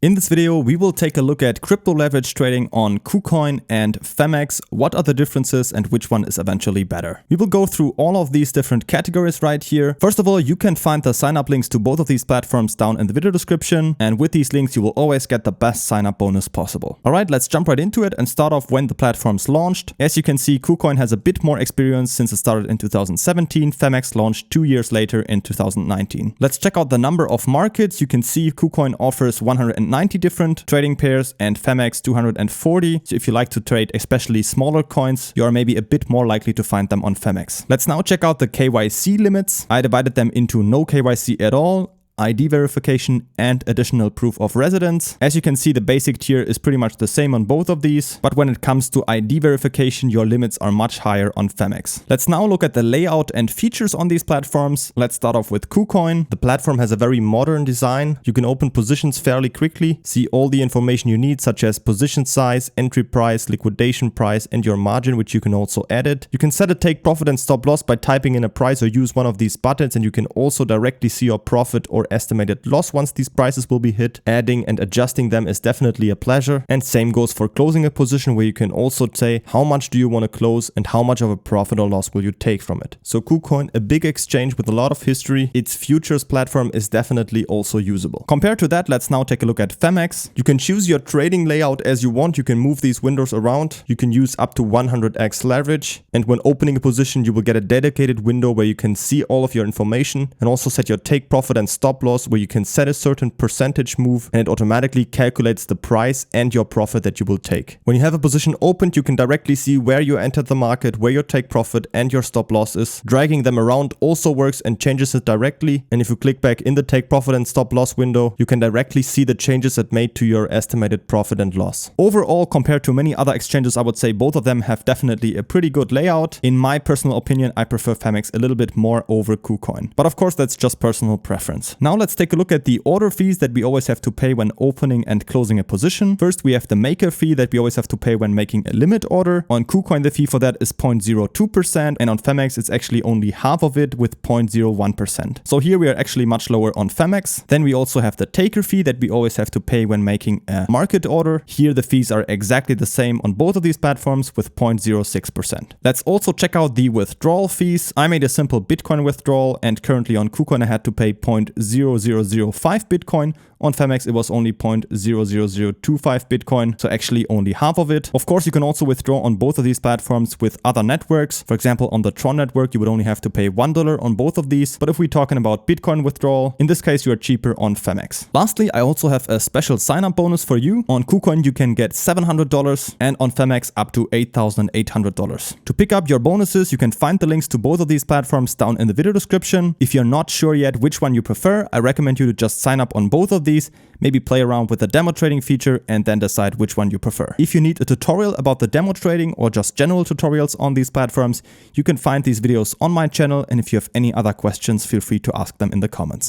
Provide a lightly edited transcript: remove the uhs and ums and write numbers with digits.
In this video, we will take a look at crypto leverage trading on KuCoin and Phemex. What are the differences and which one is eventually better? We will go through all of these different categories right here. First of all, you can find the sign up links to both of these platforms down in the video description. And with these links, you will always get the best sign up bonus possible. All right, let's jump right into it and start off when the platforms launched. As you can see, KuCoin has a bit more experience since it started in 2017. Phemex launched 2 years later in 2019. Let's check out the number of markets. You can see KuCoin offers 190 different trading pairs and Phemex 240. So if you like to trade especially smaller coins, you are maybe a bit more likely to find them on Phemex. Let's now check out the KYC limits. I divided them into no KYC at all, ID verification, and additional proof of residence. As you can see, the basic tier is pretty much the same on both of these, but when it comes to ID verification, your limits are much higher on Phemex. Let's now look at the layout and features on these platforms. Let's start off with KuCoin. The platform has a very modern design. You can open positions fairly quickly, see all the information you need, such as position size, entry price, liquidation price, and your margin, which you can also edit. You can set a take profit and stop loss by typing in a price or use one of these buttons, and you can also directly see your profit or estimated loss once these prices will be hit. Adding and adjusting them is definitely a pleasure. And same goes for closing a position, where you can also say how much do you want to close and how much of a profit or loss will you take from it. So KuCoin, a big exchange with a lot of history. Its futures platform is definitely also usable. Compared to that, let's now take a look at Phemex. You can choose your trading layout as you want. You can move these windows around. You can use up to 100x leverage. And when opening a position, you will get a dedicated window where you can see all of your information and also set your take profit and stop loss, where you can set a certain percentage move and it automatically calculates the price and your profit that you will take. When you have a position opened, you can directly see where you entered the market, where your take profit and your stop loss is. Dragging them around also works and changes it directly. And if you click back in the take profit and stop loss window, you can directly see the changes it made to your estimated profit and loss. Overall, compared to many other exchanges, I would say both of them have definitely a pretty good layout. In my personal opinion, I prefer Phemex a little bit more over KuCoin. But of course, that's just personal preference. Now let's take a look at the order fees that we always have to pay when opening and closing a position. First, we have the maker fee that we always have to pay when making a limit order. On KuCoin, the fee for that is 0.02%, and on Phemex, it's actually only half of it with 0.01%. So here we are actually much lower on Phemex. Then we also have the taker fee that we always have to pay when making a market order. Here the fees are exactly the same on both of these platforms with 0.06%. Let's also check out the withdrawal fees. I made a simple Bitcoin withdrawal, and currently on KuCoin I had to pay 0.0005 Bitcoin. On Phemex, it was only 0.00025 Bitcoin, so actually only half of it. Of course, you can also withdraw on both of these platforms with other networks. For example, on the Tron network, you would only have to pay $1 on both of these. But if we're talking about Bitcoin withdrawal, in this case, you are cheaper on Phemex. Lastly, I also have a special sign-up bonus for you. On KuCoin, you can get $700 and on Phemex up to $8,800. To pick up your bonuses, you can find the links to both of these platforms down in the video description. If you're not sure yet which one you prefer, I recommend you to just sign up on both of these, maybe play around with the demo trading feature and then decide which one you prefer. If you need a tutorial about the demo trading or just general tutorials on these platforms, you can find these videos on my channel, and if you have any other questions, feel free to ask them in the comments.